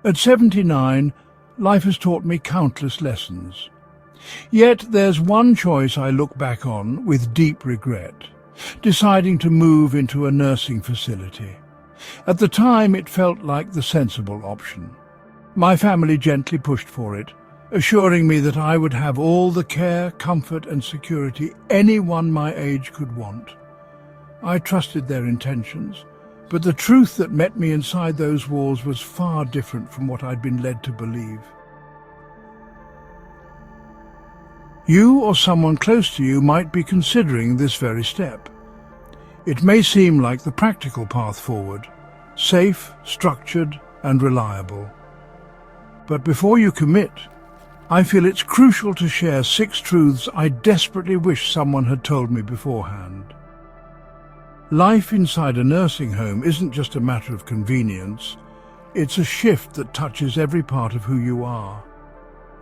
At 79, life has taught me countless lessons. Yet there's one choice I look back on with deep regret: deciding to move into a nursing facility. At the time, it felt like the sensible option. My family gently pushed for it, assuring me that I would have all the care, comfort and security anyone my age could want. I trusted their intentions, but the truth that met me inside those walls was far different from what I'd been led to believe. You or someone close to you might be considering this very step. It may seem like the practical path forward, safe, structured and reliable. But before you commit, I feel it's crucial to share 6 truths I desperately wish someone had told me beforehand. Life inside a nursing home isn't just a matter of convenience. It's a shift that touches every part of who you are.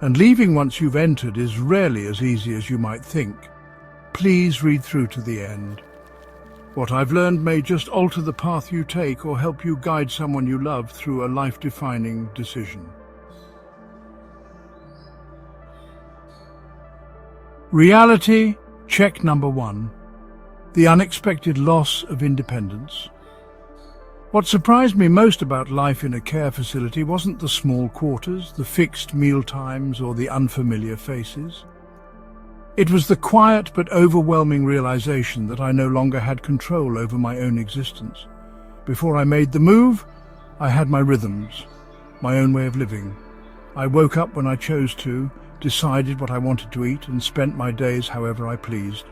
And leaving once you've entered is rarely as easy as you might think. Please read through to the end. What I've learned may just alter the path you take or help you guide someone you love through a life-defining decision. Reality check number 1. The unexpected loss of independence. What surprised me most about life in a care facility wasn't the small quarters, the fixed meal times, or the unfamiliar faces. It was the quiet but overwhelming realization that I no longer had control over my own existence. Before I made the move, I had my rhythms, my own way of living. I woke up when I chose to, decided what I wanted to eat, and spent my days however I pleased.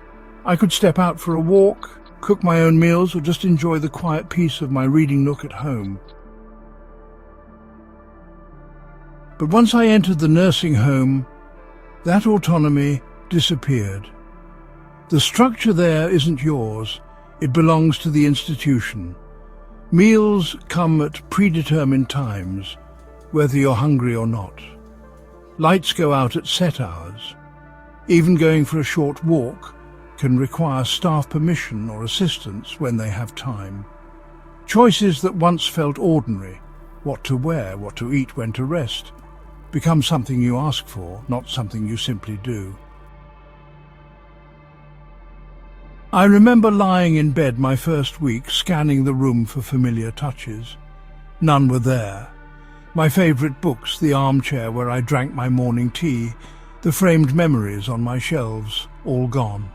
I could step out for a walk, cook my own meals, or just enjoy the quiet peace of my reading nook at home. But once I entered the nursing home, that autonomy disappeared. The structure there isn't yours, it belongs to the institution. Meals come at predetermined times, whether you're hungry or not. Lights go out at set hours. Even going for a short walk can require staff permission or assistance when they have time. Choices that once felt ordinary, what to wear, what to eat, when to rest, become something you ask for, not something you simply do. I remember lying in bed my first week, scanning the room for familiar touches. None were there. My favourite books, the armchair where I drank my morning tea, the framed memories on my shelves, all gone.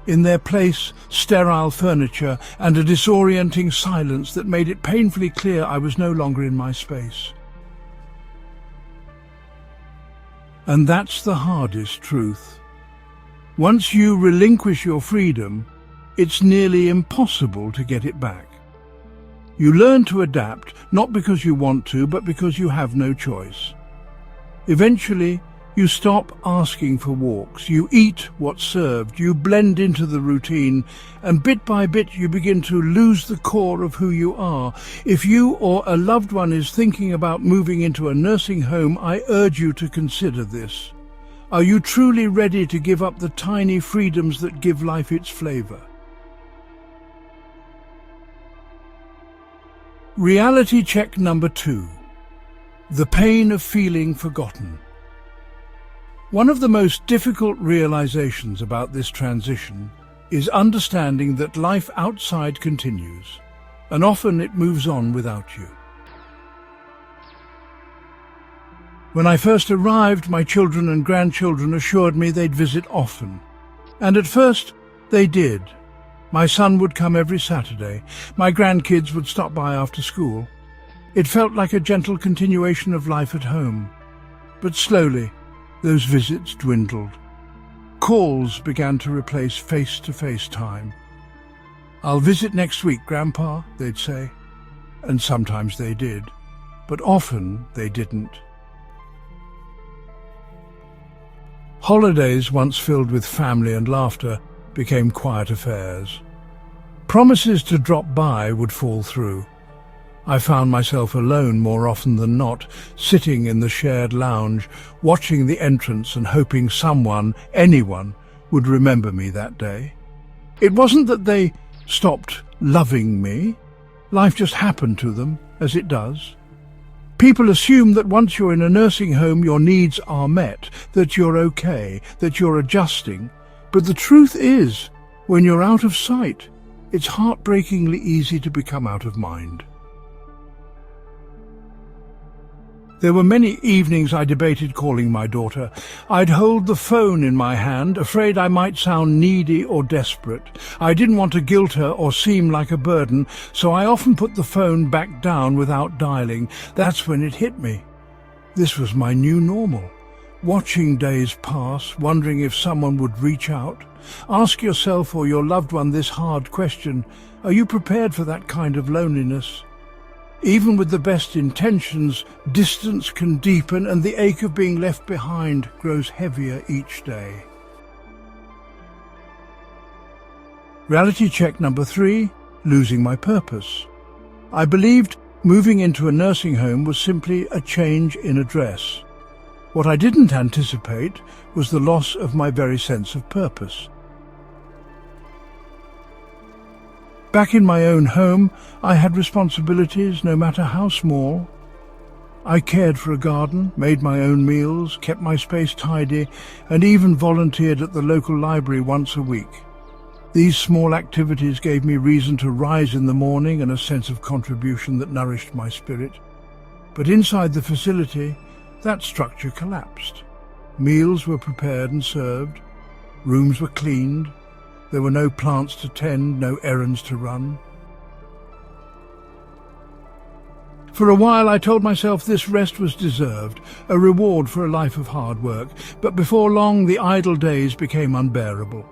In their place, sterile furniture and a disorienting silence that made it painfully clear I was no longer in my space. And that's the hardest truth. Once you relinquish your freedom, it's nearly impossible to get it back. You learn to adapt, not because you want to, but because you have no choice. Eventually, you stop asking for walks, you eat what's served, you blend into the routine, and bit by bit you begin to lose the core of who you are. If you or a loved one is thinking about moving into a nursing home, I urge you to consider this. Are you truly ready to give up the tiny freedoms that give life its flavor? Reality check number 2. The pain of feeling forgotten. One of the most difficult realizations about this transition is understanding that life outside continues, and often it moves on without you. When I first arrived, my children and grandchildren assured me they'd visit often. And at first, they did. My son would come every Saturday. My grandkids would stop by after school. It felt like a gentle continuation of life at home. But slowly, those visits dwindled. Calls began to replace face-to-face time. "I'll visit next week, Grandpa," they'd say. And sometimes they did, but often they didn't. Holidays, once filled with family and laughter, became quiet affairs. Promises to drop by would fall through. I found myself alone more often than not, sitting in the shared lounge, watching the entrance and hoping someone, anyone, would remember me that day. It wasn't that they stopped loving me. Life just happened to them, as it does. People assume that once you're in a nursing home, your needs are met, that you're okay, that you're adjusting. But the truth is, when you're out of sight, it's heartbreakingly easy to become out of mind. There were many evenings I debated calling my daughter. I'd hold the phone in my hand, afraid I might sound needy or desperate. I didn't want to guilt her or seem like a burden, so I often put the phone back down without dialing. That's when it hit me. This was my new normal. Watching days pass, wondering if someone would reach out. Ask yourself or your loved one this hard question: are you prepared for that kind of loneliness? Even with the best intentions, distance can deepen and the ache of being left behind grows heavier each day. Reality check number 3, losing my purpose. I believed moving into a nursing home was simply a change in address. What I didn't anticipate was the loss of my very sense of purpose. Back in my own home, I had responsibilities, no matter how small. I cared for a garden, made my own meals, kept my space tidy, and even volunteered at the local library once a week. These small activities gave me reason to rise in the morning and a sense of contribution that nourished my spirit. But inside the facility, that structure collapsed. Meals were prepared and served. Rooms were cleaned. There were no plants to tend, no errands to run. For a while I told myself this rest was deserved, a reward for a life of hard work, but before long the idle days became unbearable.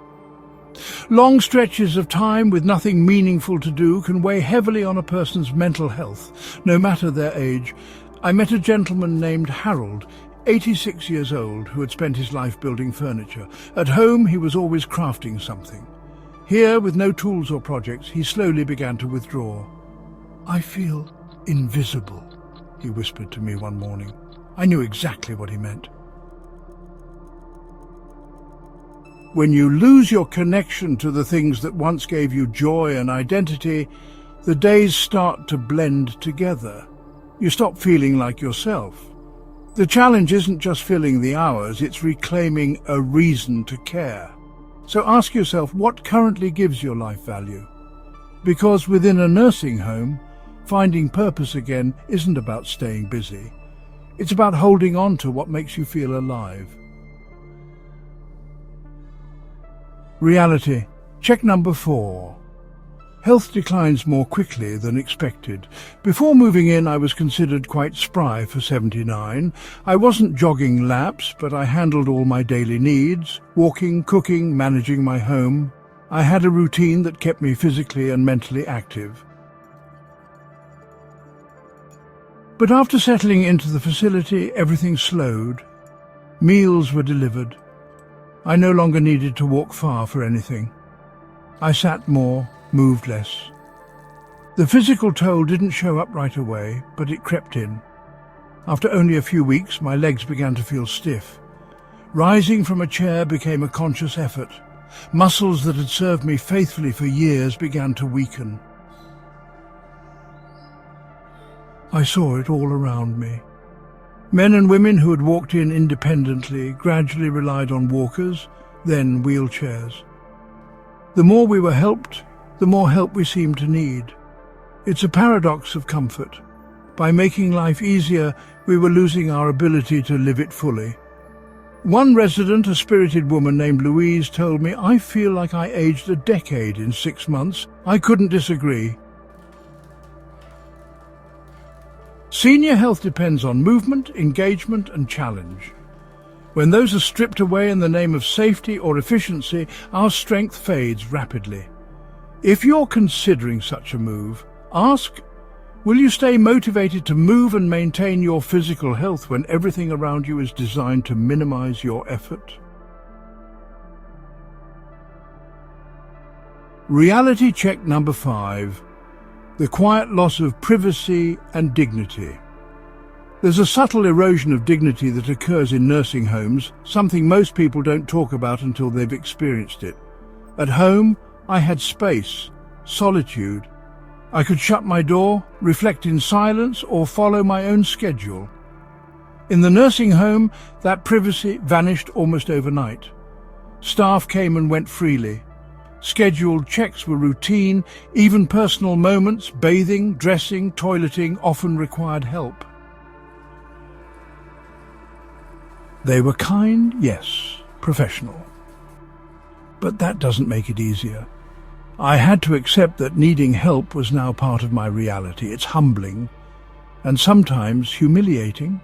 Long stretches of time with nothing meaningful to do can weigh heavily on a person's mental health, no matter their age. I met a gentleman named Harold, 86 years old, who had spent his life building furniture. At home, he was always crafting something. Here, with no tools or projects, he slowly began to withdraw. "I feel invisible," he whispered to me one morning. I knew exactly what he meant. When you lose your connection to the things that once gave you joy and identity, the days start to blend together. You stop feeling like yourself. The challenge isn't just filling the hours, it's reclaiming a reason to care. So ask yourself, what currently gives your life value? Because within a nursing home, finding purpose again isn't about staying busy. It's about holding on to what makes you feel alive. Reality check number 4. Health declines more quickly than expected. Before moving in, I was considered quite spry for 79. I wasn't jogging laps, but I handled all my daily needs, walking, cooking, managing my home. I had a routine that kept me physically and mentally active. But after settling into the facility, everything slowed. Meals were delivered. I no longer needed to walk far for anything. I sat more, moved less. The physical toll didn't show up right away, but it crept in. After only a few weeks, my legs began to feel stiff. Rising from a chair became a conscious effort. Muscles that had served me faithfully for years began to weaken. I saw it all around me. Men and women who had walked in independently gradually relied on walkers, then wheelchairs. The more we were helped, the more help we seemed to need. It's a paradox of comfort. By making life easier, we were losing our ability to live it fully. One resident, a spirited woman named Louise, told me, "I feel like I aged a decade in 6 months." I couldn't disagree. Senior health depends on movement, engagement, and challenge. When those are stripped away in the name of safety or efficiency, our strength fades rapidly. If you're considering such a move, ask, will you stay motivated to move and maintain your physical health when everything around you is designed to minimize your effort? Reality check number 5. The quiet loss of privacy and dignity. There's a subtle erosion of dignity that occurs in nursing homes, something most people don't talk about until they've experienced it. At home, I had space, solitude. I could shut my door, reflect in silence, or follow my own schedule. In the nursing home, that privacy vanished almost overnight. Staff came and went freely. Scheduled checks were routine. Even personal moments, bathing, dressing, toileting, often required help. They were kind, yes, professional. But that doesn't make it easier. I had to accept that needing help was now part of my reality. It's humbling, and sometimes humiliating.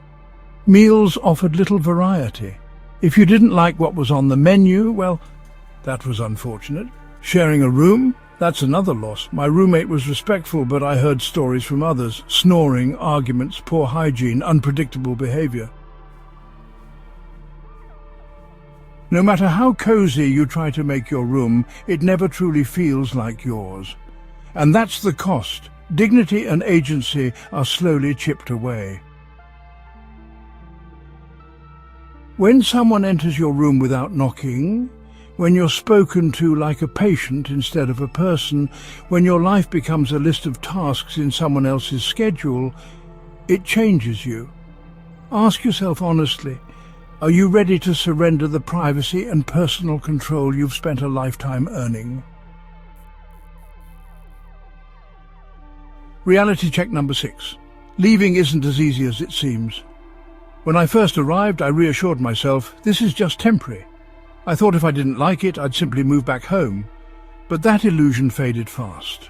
Meals offered little variety. If you didn't like what was on the menu, well, that was unfortunate. Sharing a room? That's another loss. My roommate was respectful, but I heard stories from others. Snoring, arguments, poor hygiene, unpredictable behavior. No matter how cozy you try to make your room, it never truly feels like yours. And that's the cost. Dignity and agency are slowly chipped away. When someone enters your room without knocking, when you're spoken to like a patient instead of a person, when your life becomes a list of tasks in someone else's schedule, it changes you. Ask yourself honestly, are you ready to surrender the privacy and personal control you've spent a lifetime earning? Reality check number 6. Leaving isn't as easy as it seems. When I first arrived, I reassured myself, this is just temporary. I thought if I didn't like it, I'd simply move back home. But that illusion faded fast.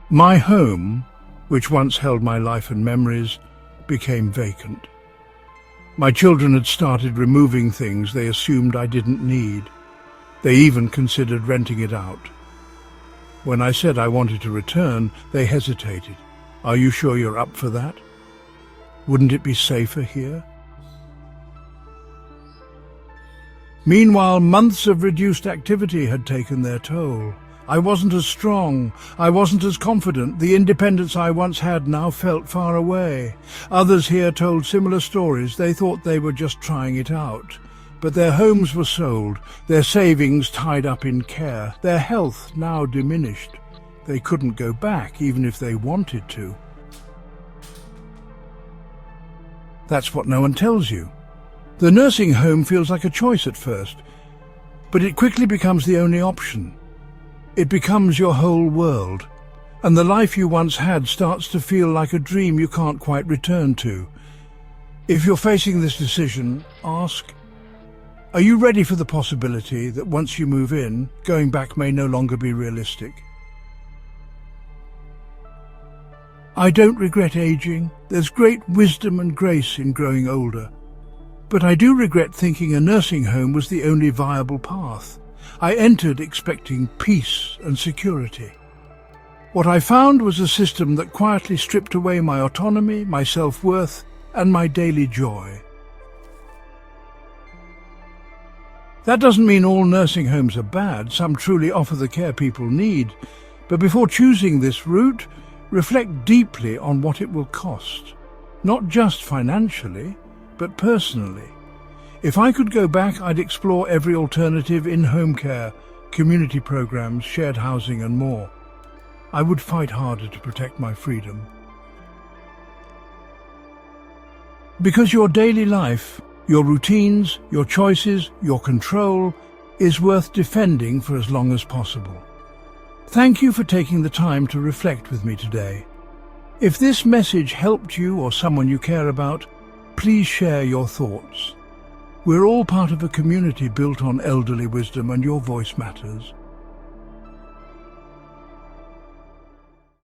My home, which once held my life and memories, became vacant. My children had started removing things they assumed I didn't need. They even considered renting it out. When I said I wanted to return, they hesitated. Are you sure you're up for that? Wouldn't it be safer here? Meanwhile, months of reduced activity had taken their toll. I wasn't as strong, I wasn't as confident. The independence I once had now felt far away. Others here told similar stories. They thought they were just trying it out. But their homes were sold, their savings tied up in care, their health now diminished. They couldn't go back, even if they wanted to. That's what no one tells you. The nursing home feels like a choice at first, but it quickly becomes the only option. It becomes your whole world, and the life you once had starts to feel like a dream you can't quite return to. If you're facing this decision, ask, are you ready for the possibility that once you move in, going back may no longer be realistic? I don't regret aging. There's great wisdom and grace in growing older. But I do regret thinking a nursing home was the only viable path. I entered expecting peace and security. What I found was a system that quietly stripped away my autonomy, my self-worth, and my daily joy. That doesn't mean all nursing homes are bad. Some truly offer the care people need. But before choosing this route, reflect deeply on what it will cost. Not just financially, but personally. If I could go back, I'd explore every alternative: in-home care, community programs, shared housing, and more. I would fight harder to protect my freedom. Because your daily life, your routines, your choices, your control is worth defending for as long as possible. Thank you for taking the time to reflect with me today. If this message helped you or someone you care about, please share your thoughts. We're all part of a community built on elderly wisdom, and your voice matters.